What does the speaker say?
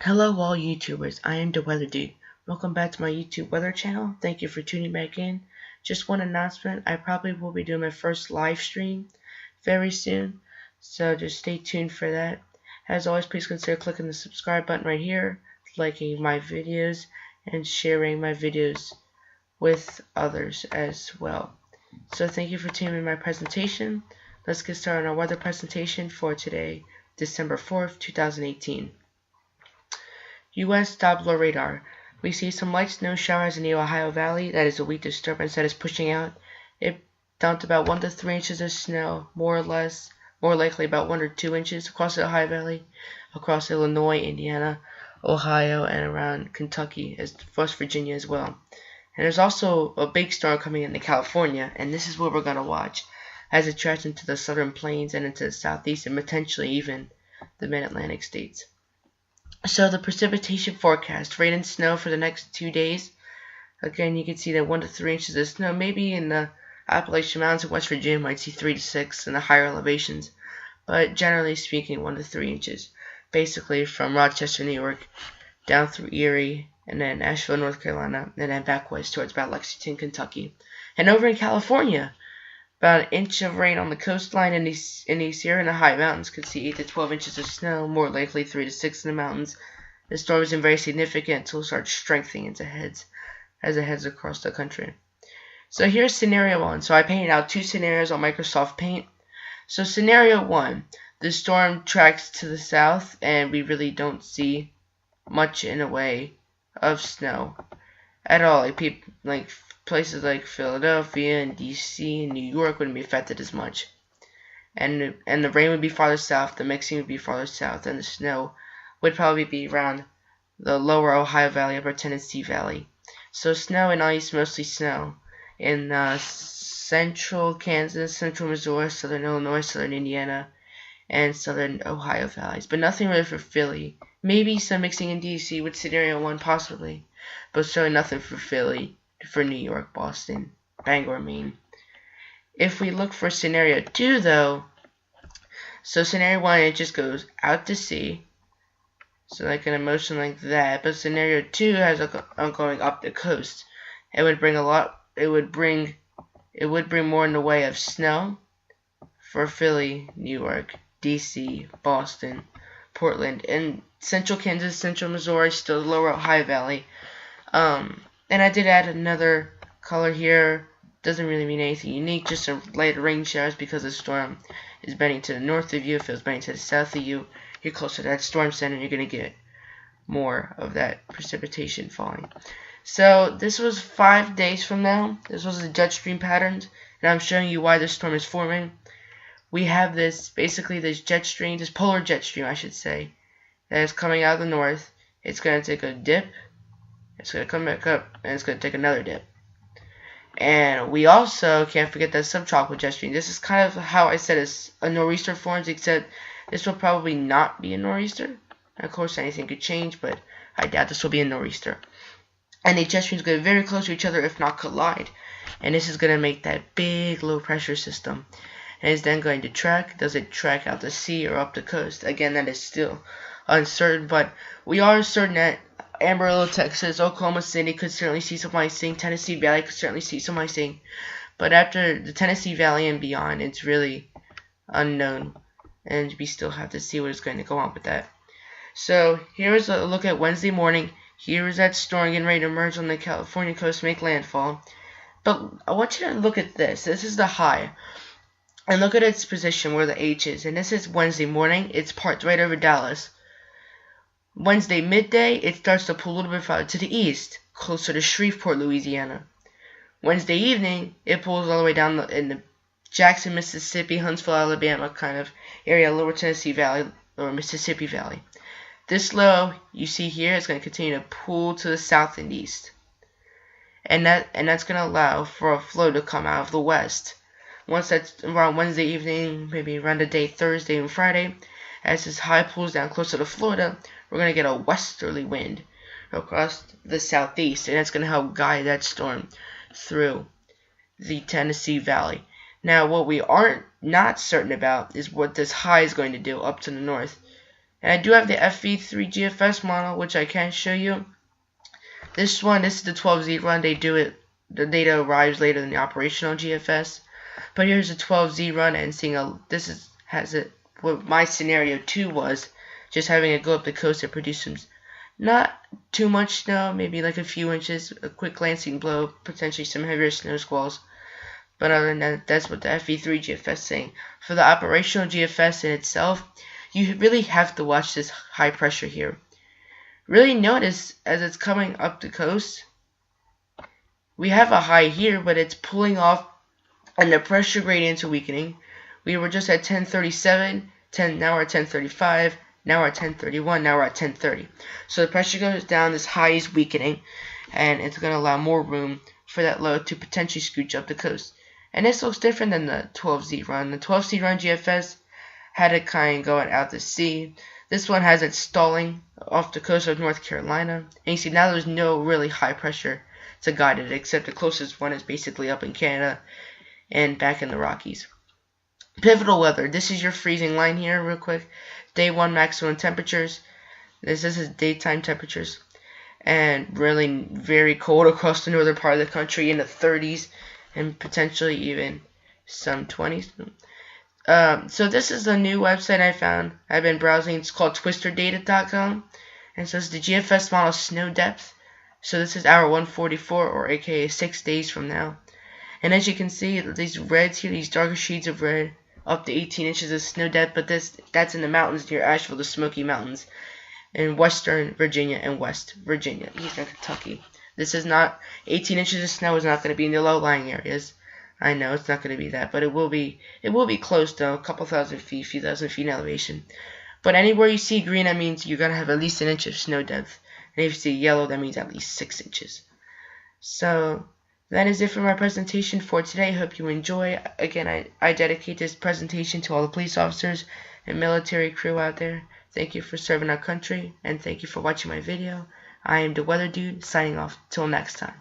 Hello all YouTubers, I am the Weather Dude. Welcome back to my YouTube weather channel. Thank you for tuning back in. Just one announcement, I probably will be doing my first live stream very soon, so just stay tuned for that. As always, please consider clicking the subscribe button right here, liking my videos, and sharing my videos with others as well. So thank you for tuning in my presentation. Let's get started on our weather presentation for today, December 4th, 2018. U.S. Doppler radar. We see some light snow showers in the Ohio Valley. That is a weak disturbance that is pushing out. It dumped about 1 to 3 inches of snow, more or less, more likely about 1 or 2 inches across the Ohio Valley, across Illinois, Indiana, Ohio, and around Kentucky, as West Virginia as well. And there's also a big storm coming into California, and this is what we're going to watch as it tracks into the southern plains and into the southeast and potentially even the mid-Atlantic states. So the precipitation forecast, rain and snow for the next 2 days. Again, you can see that 1 to 3 inches of snow. Maybe in the Appalachian Mountains in West Virginia, might see 3 to 6 in the higher elevations. But generally speaking, 1 to 3 inches. Basically from Rochester, New York, down through Erie, and then Asheville, North Carolina, and then back west towards about Lexington, Kentucky. And over in California, about an inch of rain on the coastline in the Sierra and the high mountains. Could see 8 to 12 inches of snow, more likely 3 to 6 in the mountains. The storm isn't very significant until it starts strengthening as it heads across the country. So here's scenario 1. So I painted out 2 scenarios on Microsoft Paint. So scenario 1, the storm tracks to the south and we really don't see much in a way of snow at all. Like places like Philadelphia and DC and New York wouldn't be affected as much. And the rain would be farther south, the mixing would be farther south, and the snow would probably be around the lower Ohio Valley, upper Tennessee Valley. So snow and ice, mostly snow, in central Kansas, central Missouri, southern Illinois, southern Indiana, and southern Ohio valleys. But nothing really for Philly. Maybe some mixing in DC with scenario 1 possibly, but certainly nothing for Philly, for New York, Boston, Bangor, Maine. If we look for scenario 2 though, so scenario 1 it just goes out to sea, so like an motion like that, but scenario 2 has going up the coast. It would bring more in the way of snow for Philly, New York, DC, Boston, Portland, and central Kansas, central Missouri, still the lower Ohio Valley. And I did add another color here. Doesn't really mean anything unique, just some light rain showers because the storm is bending to the north of you. If it was bending to the south of you, you're closer to that storm center and you're going to get more of that precipitation falling. So this was 5 days from now. This was the jet stream patterns, and I'm showing you why this storm is forming. We have this jet stream, this polar jet stream I should say, that is coming out of the north. It's going to take a dip. It's going to come back up, and it's going to take another dip. And we also can't forget that subtropical jet stream. This is kind of how I said it's a nor'easter forms, except this will probably not be a nor'easter. Of course, anything could change, but I doubt this will be a nor'easter. And the jet streams go very close to each other, if not collide. And this is going to make that big low pressure system. And it's then going to track. Does it track out to sea or up the coast? Again, that is still uncertain, but we are certain that Amarillo, Texas, Oklahoma City could certainly see some icing. Tennessee Valley could certainly see some icing. But after the Tennessee Valley and beyond, it's really unknown. And we still have to see what is going to go on with that. So here is a look at Wednesday morning. Here is that storm getting ready to emerge on the California coast, make landfall. But I want you to look at this. This is the high. And look at its position where the H is. And this is Wednesday morning. It's parked right over Dallas. Wednesday midday, it starts to pull a little bit farther to the east, closer to Shreveport, Louisiana. Wednesday evening, it pulls all the way down in the Jackson, Mississippi, Huntsville, Alabama kind of area, lower Tennessee Valley, or Mississippi Valley. This low you see here is going to continue to pull to the south and east. And that's going to allow for a flow to come out of the west. Once that's around Wednesday evening, maybe around the day Thursday and Friday, as this high pulls down closer to Florida, we're going to get a westerly wind across the southeast, and it's going to help guide that storm through the Tennessee Valley. Now, what we aren't not certain about is what this high is going to do up to the north. And I do have the FV3 GFS model, which I can show you. This is the 12Z run. They do it, the data arrives later than the operational GFS. But here's a 12Z run, and seeing what my scenario 2 was, just having it go up the coast and produce some, not too much snow, maybe like a few inches, a quick glancing blow, potentially some heavier snow squalls. But other than that, that's what the FV3 GFS is saying. For the operational GFS in itself, you really have to watch this high pressure here. Really notice as it's coming up the coast, we have a high here, but it's pulling off and the pressure gradients are weakening. We were just at 1037, now we're at 1035, now we're at 1031, now we're at 1030. So the pressure goes down, this high is weakening, and it's going to allow more room for that low to potentially scooch up the coast. And this looks different than the 12Z run. The 12Z run GFS had it kind of going out to sea. This one has it stalling off the coast of North Carolina. And you see now there's no really high pressure to guide it, except the closest one is basically up in Canada and back in the Rockies. Pivotal weather. This is your freezing line here real quick. Day 1 maximum temperatures. This is daytime temperatures. And really very cold across the northern part of the country in the 30s and potentially even some 20s. So this is a new website I found. I've been browsing. It's called twisterdata.com. And so it's the GFS model snow depth. So this is hour 144, or aka 6 days from now. And as you can see, these reds here, these darker shades of red, up to 18 inches of snow depth, but that's in the mountains near Asheville, the Smoky Mountains, in western Virginia and West Virginia, eastern Kentucky. This is not, 18 inches of snow is not going to be in the low-lying areas. I know it's not going to be that, but it will be close to a couple thousand feet, few thousand feet in elevation. But anywhere you see green, that means you're going to have at least an inch of snow depth. And if you see yellow, that means at least 6 inches. So that is it for my presentation for today. Hope you enjoy. Again, I dedicate this presentation to all the police officers and military crew out there. Thank you for serving our country, and thank you for watching my video. I am the Weather Dude, signing off. Till next time.